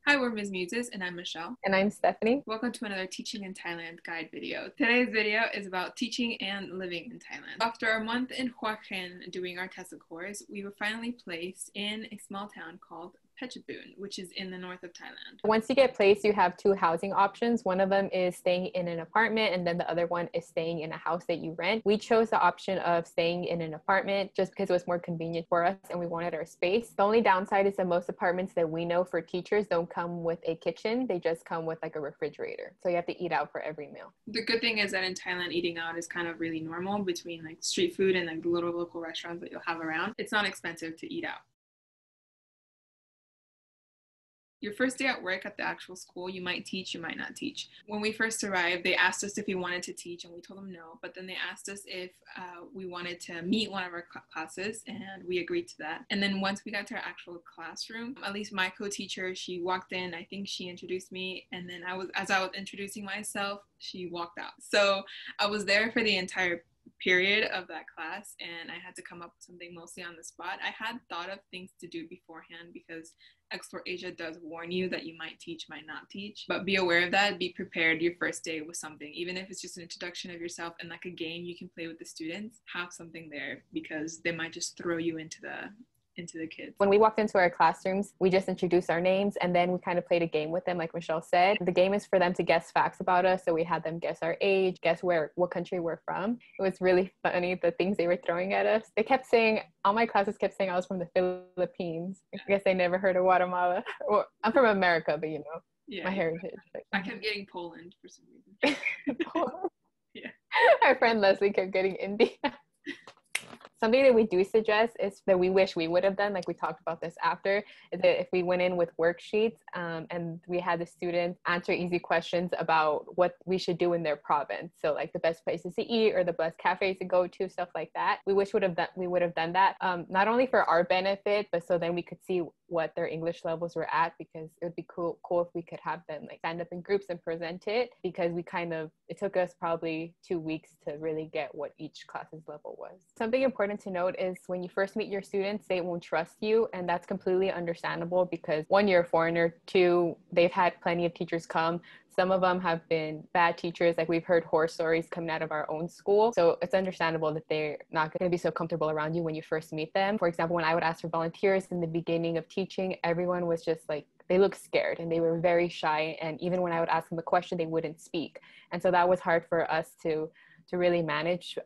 Hi, we're Ms. Muses, and I'm Michelle. And I'm Stephanie. Welcome to another Teaching in Thailand guide video. Today's video is about teaching and living in Thailand. After a month in Hua Hin doing our TESOL course, we were finally placed in a small town called Phetchabun, which is in the north of Thailand. Once you get placed, you have two housing options. One of them is staying in an apartment, and then the other one is staying in a house that you rent. We chose the option of staying in an apartment just because it was more convenient for us and we wanted our space. The only downside is that most apartments that we know for teachers don't come with a kitchen. They just come with like a refrigerator. So you have to eat out for every meal. The good thing is that in Thailand, eating out is kind of really normal between like street food and like the little local restaurants that you'll have around. It's not expensive to eat out. Your first day at work at the actual school, you might teach, you might not teach. When we first arrived, they asked us if we wanted to teach, and we told them no. But then they asked us if we wanted to meet one of our classes, and we agreed to that. And then once we got to our actual classroom, at least my co-teacher, she walked in. I think she introduced me, and then as I was introducing myself, she walked out. So I was there for the entire period of that class, and I had to come up with something mostly on the spot. I had thought of things to do beforehand because XploreAsia does warn you that you might teach, might not teach, but be aware of that. Be prepared your first day with something, even if it's just an introduction of yourself and like a game you can play with the students. Have something there because they might just throw you into the kids. When we walked into our classrooms, we just introduced our names and then we kind of played a game with them, like Michelle said. The game is for them to guess facts about us. So we had them guess our age, guess what country we're from. It was really funny, the things they were throwing at us. They kept saying, all my classes kept saying I was from the Philippines. I guess they never heard of Guatemala. Well, I'm from America, but you know, my heritage. I kept getting Poland for some reason. Poland? Yeah. Our friend Leslie kept getting India. Something that we do suggest is that we wish we would have done, like we talked about this after, is that if we went in with worksheets and we had the students answer easy questions about what we should do in their province. So like the best places to eat or the best cafes to go to, stuff like that. We would have done that, not only for our benefit, but so then we could see what their English levels were at, because it would be cool if we could have them like stand up in groups and present it, because it took us probably 2 weeks to really get what each class's level was. Something important to note is when you first meet your students, they won't trust you, and that's completely understandable because one, you're a foreigner, two, they've had plenty of teachers come. Some of them have been bad teachers. Like we've heard horror stories coming out of our own school. So it's understandable that they're not going to be so comfortable around you when you first meet them. For example, when I would ask for volunteers in the beginning of teaching, everyone was just like, they looked scared and they were very shy. And even when I would ask them a question, they wouldn't speak. And so that was hard for us to really manage.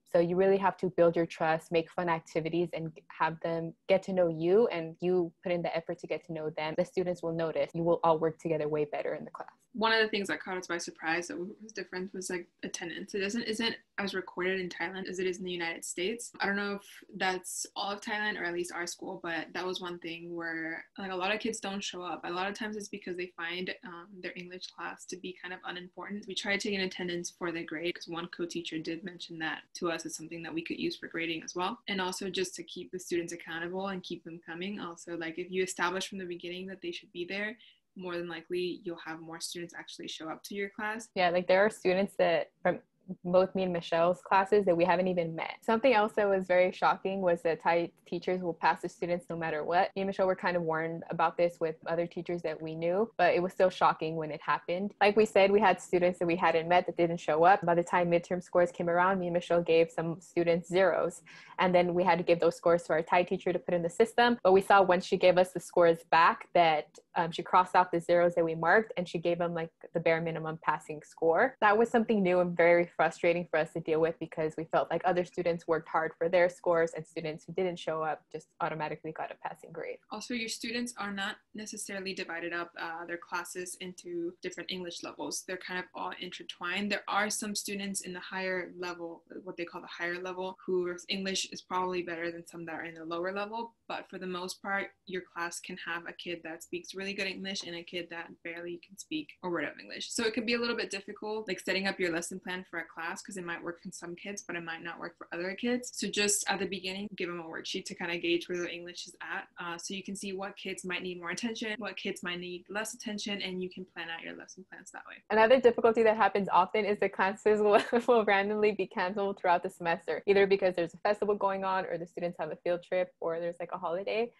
So you really have to build your trust, make fun activities, and have them get to know you, and you put in the effort to get to know them. The students will notice. You will all work together way better in the class. One of the things that caught us by surprise that was different was like attendance. It isn't as recorded in Thailand as it is in the United States. I don't know if that's all of Thailand or at least our school, but that was one thing where like a lot of kids don't show up. A lot of times it's because they find their English class to be kind of unimportant. We tried taking attendance for the grade because one co-teacher did mention that to us as something that we could use for grading as well. And also just to keep the students accountable and keep them coming. Also, like if you establish from the beginning that they should be there, more than likely you'll have more students actually show up to your class. Yeah, like there are students that from both me and Michelle's classes that we haven't even met. Something else that was very shocking was that Thai teachers will pass the students no matter what. Me and Michelle were kind of warned about this with other teachers that we knew, but it was still shocking when it happened. Like we said, we had students that we hadn't met that didn't show up. By the time midterm scores came around, me and Michelle gave some students zeros, and then we had to give those scores to our Thai teacher to put in the system. But we saw once she gave us the scores back that she crossed out the zeros that we marked, and she gave them like the bare minimum passing score. That was something new and very frustrating for us to deal with, because we felt like other students worked hard for their scores and students who didn't show up just automatically got a passing grade. Also, your students are not necessarily divided up their classes into different English levels. They're kind of all intertwined. There are some students in the higher level, what they call the higher level, whose English is probably better than some that are in the lower level. But for the most part, your class can have a kid that speaks really good English and a kid that barely can speak a word of English. So it can be a little bit difficult, like setting up your lesson plan for a class, because it might work for some kids, but it might not work for other kids. So just at the beginning, give them a worksheet to kind of gauge where their English is at, so you can see what kids might need more attention, what kids might need less attention, and you can plan out your lesson plans that way. Another difficulty that happens often is that classes will randomly be canceled throughout the semester, either because there's a festival going on or the students have a field trip or there's like a holiday.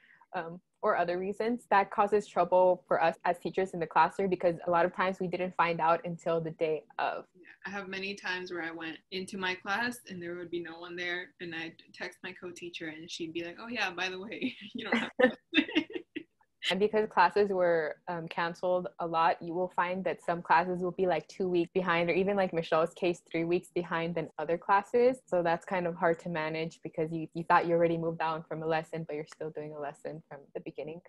or other reasons. That causes trouble for us as teachers in the classroom because a lot of times we didn't find out until the day of. I have many times where I went into my class and there would be no one there, and I'd text my co-teacher and she'd be like, oh yeah, by the way, you don't have to. And because classes were canceled a lot, you will find that some classes will be like 2 weeks behind, or even like Michelle's case, 3 weeks behind than other classes. So that's kind of hard to manage because you thought you already moved on from a lesson, but you're still doing a lesson from the beginning.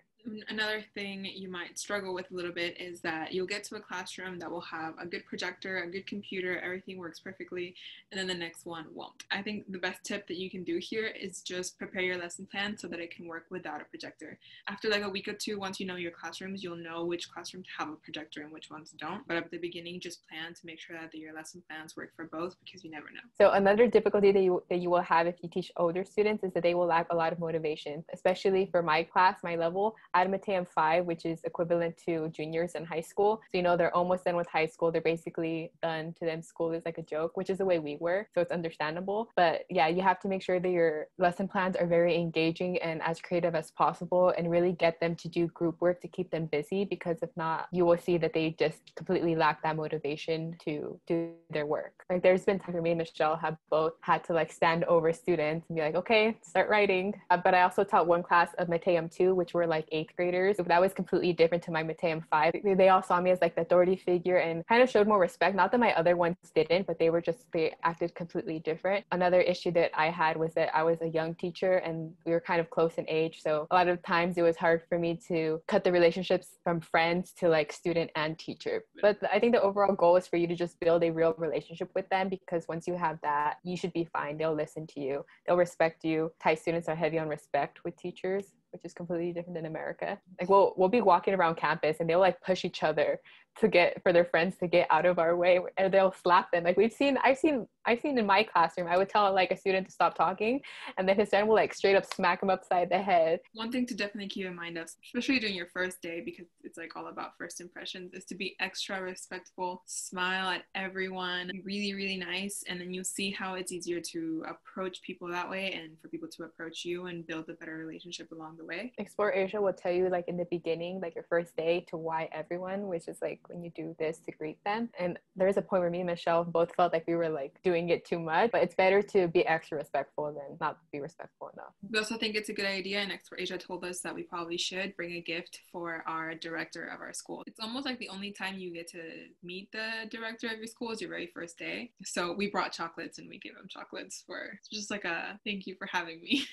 Another thing you might struggle with a little bit is that you'll get to a classroom that will have a good projector, a good computer, everything works perfectly, and then the next one won't. I think the best tip that you can do here is just prepare your lesson plan so that it can work without a projector. After like a week or two, once you know your classrooms, you'll know which classrooms have a projector and which ones don't. But at the beginning, just plan to make sure that your lesson plans work for both, because you never know. So another difficulty that you will have if you teach older students is that they will lack a lot of motivation, especially for my class, my level. I had Mateum 5, which is equivalent to juniors in high school. So, you know, they're almost done with high school. They're basically done. To them, school is like a joke, which is the way we were. So it's understandable. But yeah, you have to make sure that your lesson plans are very engaging and as creative as possible, and really get them to do group work to keep them busy, because if not, you will see that they just completely lack that motivation to do their work. Like there's been times where me and Michelle have both had to like stand over students and be like, okay, start writing. But I also taught one class of Mateum 2, which were like 8th graders. So that was completely different to my Mateum 5. They all saw me as like the authority figure and kind of showed more respect. Not that my other ones didn't, but they acted completely different. Another issue that I had was that I was a young teacher and we were kind of close in age. So a lot of times it was hard for me to cut the relationships from friends to like student and teacher. But I think the overall goal is for you to just build a real relationship with them, because once you have that, you should be fine. They'll listen to you. They'll respect you. Thai students are heavy on respect with teachers, which is completely different than America. Like we'll be walking around campus and they'll like push each other for their friends to get out of our way, and they'll slap them. Like I've seen in my classroom, I would tell like a student to stop talking, and then his friend will like straight up smack him upside the head. One thing to definitely keep in mind, especially during your first day, because it's like all about first impressions, is to be extra respectful, smile at everyone, be really, really nice, and then you'll see how it's easier to approach people that way and for people to approach you and build a better relationship along the way. XploreAsia will tell you like in the beginning, like your first day, to why everyone, which is like when you do this to greet them. And there's a point where me and Michelle both felt like we were like doing it too much, but it's better to be extra respectful than not be respectful enough. We also think it's a good idea, and XploreAsia told us that we probably should bring a gift for our director of our school. It's almost like the only time you get to meet the director of your school is your very first day. So we brought chocolates and we gave him chocolates for just like a thank you for having me.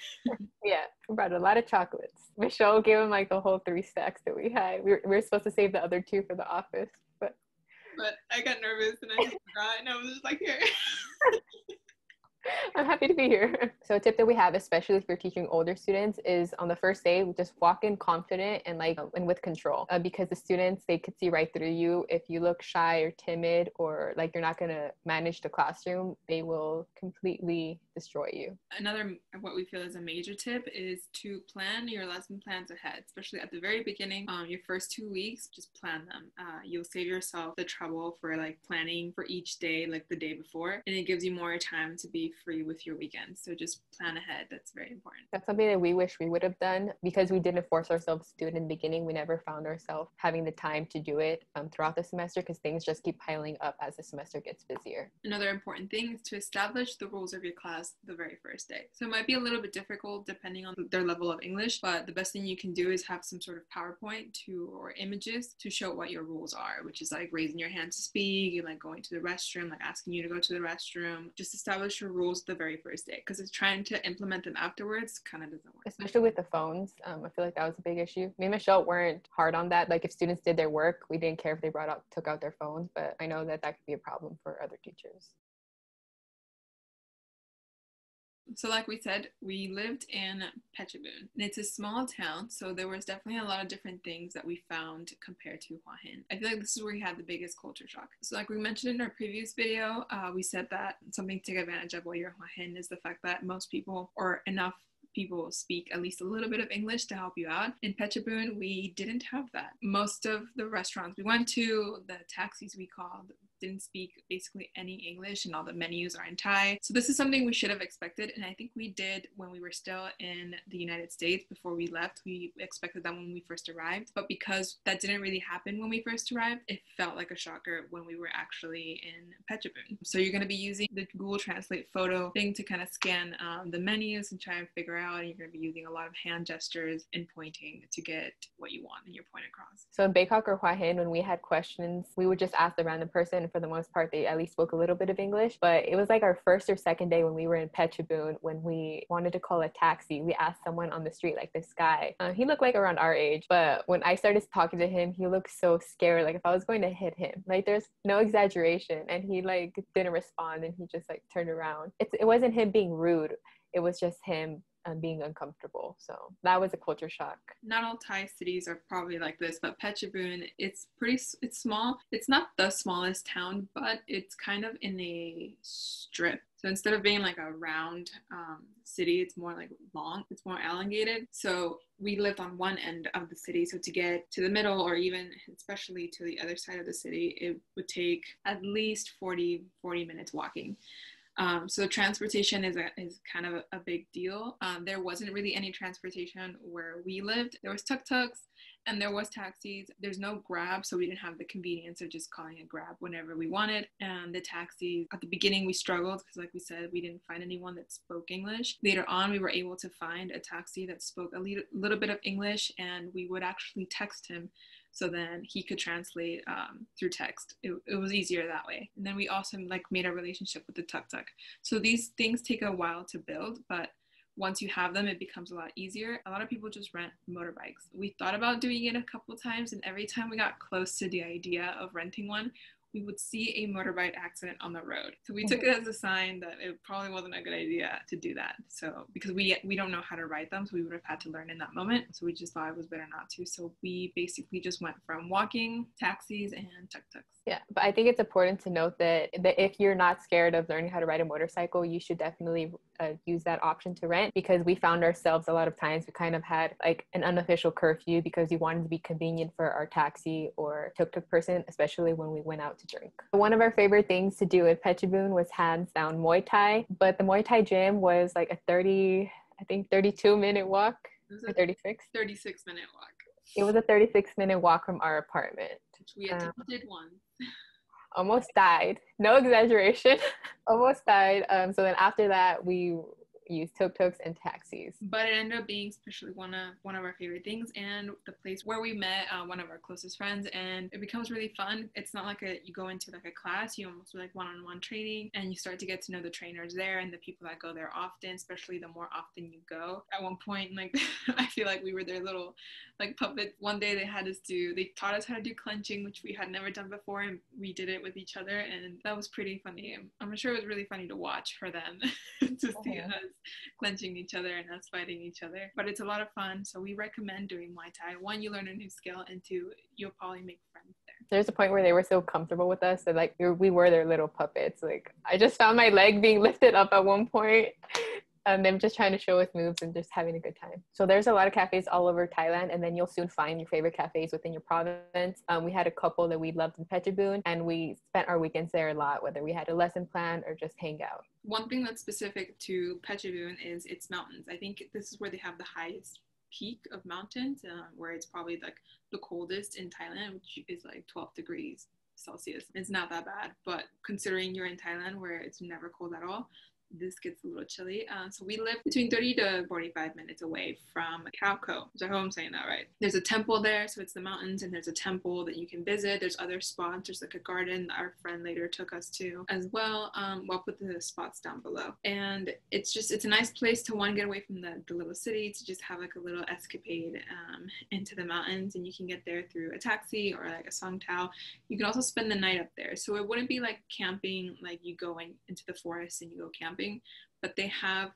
Yeah, we brought a lot of chocolates. Michelle gave him like the whole 3 stacks that we had. We were supposed to save the other 2 for the office, but I got nervous and I just forgot, and I was just like, here. I'm happy to be here. So a tip that we have, especially if you're teaching older students, is on the first day, just walk in confident and and with control, because the students, they could see right through you. If you look shy or timid or like you're not going to manage the classroom, they will completely destroy you. Another, what we feel is a major tip, is to plan your lesson plans ahead, especially at the very beginning. Your first 2 weeks, just plan them. You'll save yourself the trouble for like planning for each day, like the day before, and it gives you more time to be free with your weekends. So just plan ahead. That's very important. That's something that we wish we would have done, because we didn't force ourselves to do it in the beginning. We never found ourselves having the time to do it throughout the semester, because things just keep piling up as the semester gets busier. Another important thing is to establish the rules of your class the very first day. So it might be a little bit difficult depending on their level of English, but the best thing you can do is have some sort of PowerPoint or images to show what your rules are, which is like raising your hand to speak, and like going to the restroom, like asking you to go to the restroom. Just establish your rules the very first day, because it's trying to implement them afterwards kind of doesn't work. Especially with the phones. I feel like that was a big issue. Me and Michelle weren't hard on that. Like if students did their work, we didn't care if they took out their phones, but I know that could be a problem for other teachers. So like we said, we lived in Phetchabun, and it's a small town, so there was definitely a lot of different things that we found compared to Hua Hin. I feel like this is where we had the biggest culture shock. So like we mentioned in our previous video, we said that something to take advantage of while you're in Hua Hin is the fact that most people, or enough people, speak at least a little bit of English to help you out. In Phetchabun, we didn't have that. Most of the restaurants we went to, the taxis we called, didn't speak basically any English, and all the menus are in Thai. So this is something we should have expected, and I think we did when we were still in the United States before we left. We expected that when we first arrived, but because that didn't really happen when we first arrived, it felt like a shocker when we were actually in Phetchabun. So you're going to be using the Google Translate photo thing to kind of scan the menus and try and figure out, and you're going to be using a lot of hand gestures and pointing to get what you want in your point across. So in Bangkok or Hua Hin, when we had questions, we would just ask the random person, and for the most part, they at least spoke a little bit of English. But it was like our first or second day when we were in Phetchabun, when we wanted to call a taxi, we asked someone on the street, like this guy. He looked like around our age, but when I started talking to him, he looked so scared, like if I was going to hit him. Like there's no exaggeration, and he like didn't respond, and he just like turned around. It wasn't him being rude, it was just him being uncomfortable. So that was a culture shock. Not all Thai cities are probably like this, but Phetchabun, it's small. It's not the smallest town, but it's kind of in a strip. So instead of being like a round city, it's more like long, it's more elongated. So we lived on one end of the city. So to get to the middle, or even especially to the other side of the city, it would take at least 40 minutes walking. So transportation is kind of a big deal. There wasn't really any transportation where we lived. There was tuk-tuks and there was taxis. There's no Grab, so we didn't have the convenience of just calling a Grab whenever we wanted. And the taxis, at the beginning we struggled because like we said, we didn't find anyone that spoke English. Later on, we were able to find a taxi that spoke a little bit of English, and we would actually text him. So then he could translate through text. It was easier that way. And then we also like made a relationship with the tuk-tuk. So these things take a while to build, but once you have them, it becomes a lot easier. A lot of people just rent motorbikes. We thought about doing it a couple times, and every time we got close to the idea of renting one, we would see a motorbike accident on the road. So we took it as a sign that it probably wasn't a good idea to do that. So because we don't know how to ride them, so we would have had to learn in that moment. So we just thought it was better not to. So we basically just went from walking, taxis, and tuk-tuks. Yeah, but I think it's important to note that if you're not scared of learning how to ride a motorcycle, you should definitely use that option to rent, because we found ourselves a lot of times we kind of had like an unofficial curfew because we wanted to be convenient for our taxi or tuk-tuk person, especially when we went out to drink. One of our favorite things to do at Phetchabun was hands down Muay Thai, but the Muay Thai gym was like a 32-minute walk, or 36-minute walk. It was a 36-minute walk from our apartment. Which we attempted once. Almost died. No exaggeration. Almost died. So then after that, we used tuk-tuks and taxis. But it ended up being especially one of our favorite things, and the place where we met one of our closest friends, and it becomes really fun. It's not like you go into like a class, you almost do like one-on-one training, and you start to get to know the trainers there and the people that go there often, especially the more often you go. At one point, like I feel like we were their little like puppets. One day they taught us how to do clenching, which we had never done before, and we did it with each other, and that was pretty funny. I'm sure it was really funny to watch for them to see us clenching each other and us fighting each other. But it's a lot of fun, so we recommend doing Muay Thai. One, you learn a new skill, and two, you'll probably make friends there. There's a point where they were so comfortable with us that like we were their little puppets. Like I just found my leg being lifted up at one point, and them just trying to show us moves and just having a good time. So there's a lot of cafes all over Thailand, and then you'll soon find your favorite cafes within your province. We had a couple that we loved in Phetchabun, and we spent our weekends there a lot, whether we had a lesson plan or just hang out. One thing that's specific to Phetchabun is its mountains. I think this is where they have the highest peak of mountains, where it's probably like the coldest in Thailand, which is like 12 degrees Celsius. It's not that bad, but considering you're in Thailand where it's never cold at all, this gets a little chilly. So we live between 30 to 45 minutes away from Khao, which I hope I'm saying that right. There's a temple there, so it's the mountains, and there's a temple that you can visit. There's other spots. There's like a garden that our friend later took us to as well. I'll put the spots down below. And it's a nice place to get away from the little city, to just have like a little escapade into the mountains, and you can get there through a taxi or like a songtao. You can also spend the night up there. So it wouldn't be like camping, like you going into the forest and you go camping, but they have,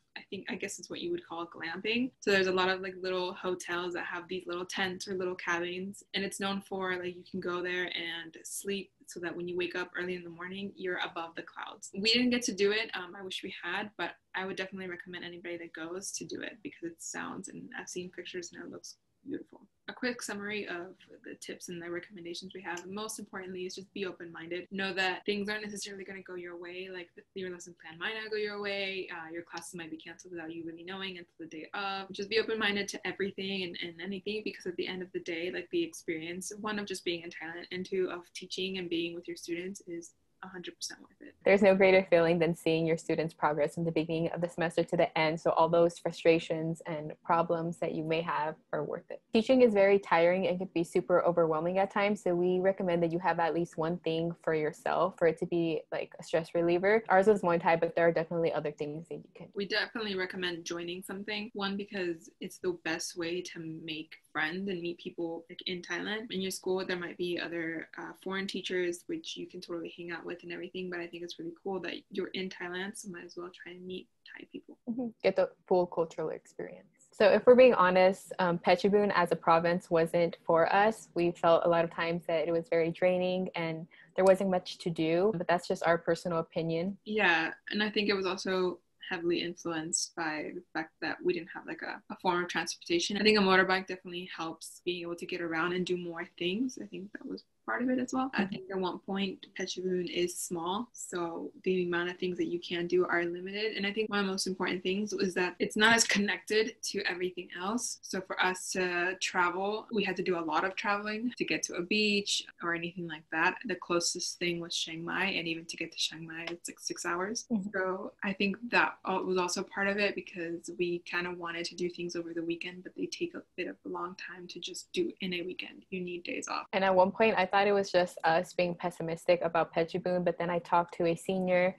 I guess it's what you would call glamping. So there's a lot of like little hotels that have these little tents or little cabins, and it's known for like you can go there and sleep so that when you wake up early in the morning, you're above the clouds. We didn't get to do it. I wish we had, but I would definitely recommend anybody that goes to do it, because it sounds, and I've seen pictures and it looks Beautiful. A quick summary of the tips and the recommendations we have. Most importantly is just be open-minded. Know that things aren't necessarily going to go your way. Like your lesson plan might not go your way. Your classes might be canceled without you really knowing until the day of. Just be open-minded to everything and anything, because at the end of the day, like the experience, one, of just being in Thailand, and two, of teaching and being with your students is 100% worth it. There's no greater feeling than seeing your students' progress from the beginning of the semester to the end. So all those frustrations and problems that you may have are worth it. Teaching is very tiring and can be super overwhelming at times. So we recommend that you have at least one thing for yourself for it to be like a stress reliever. Ours was Muay Thai, but there are definitely other things that you can do. We definitely recommend joining something. One, because it's the best way to make friends and meet people like in Thailand. In your school, there might be other foreign teachers which you can totally hang out with and everything, but I think it's really cool that you're in Thailand, so might as well try and meet Thai people. Get the full cultural experience. So if we're being honest, Phetchabun as a province wasn't for us. We felt a lot of times that it was very draining and there wasn't much to do, but that's just our personal opinion. Yeah, and I think it was also heavily influenced by the fact that we didn't have like a form of transportation. I think a motorbike definitely helps being able to get around and do more things. I think that was part of it as well. I think at one point Phetchabun is small, so the amount of things that you can do are limited. And I think one of the most important things was that it's not as connected to everything else. So for us to travel, we had to do a lot of traveling to get to a beach or anything like that. The closest thing was Chiang Mai, and even to get to Chiang Mai it's like 6 hours. So I think that was also part of it, because we kind of wanted to do things over the weekend, but they take a bit of a long time to just do in a weekend. You need days off. And at one point I thought it was just us being pessimistic about Phetchabun, but then I talked to a senior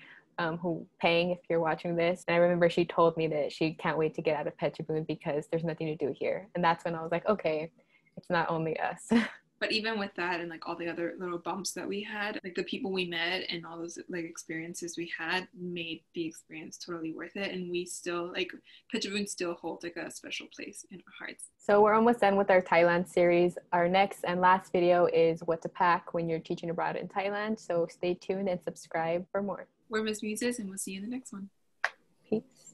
who, Pang, if you're watching this, and I remember she told me that she can't wait to get out of Phetchabun because there's nothing to do here. And that's when I was like, okay, it's not only us. But even with that and like all the other little bumps that we had, like the people we met and all those like experiences we had made the experience totally worth it. And we still, like, Phetchabun still holds like a special place in our hearts. So we're almost done with our Thailand series. Our next and last video is what to pack when you're teaching abroad in Thailand. So stay tuned and subscribe for more. We're Miss Muses, and we'll see you in the next one. Peace.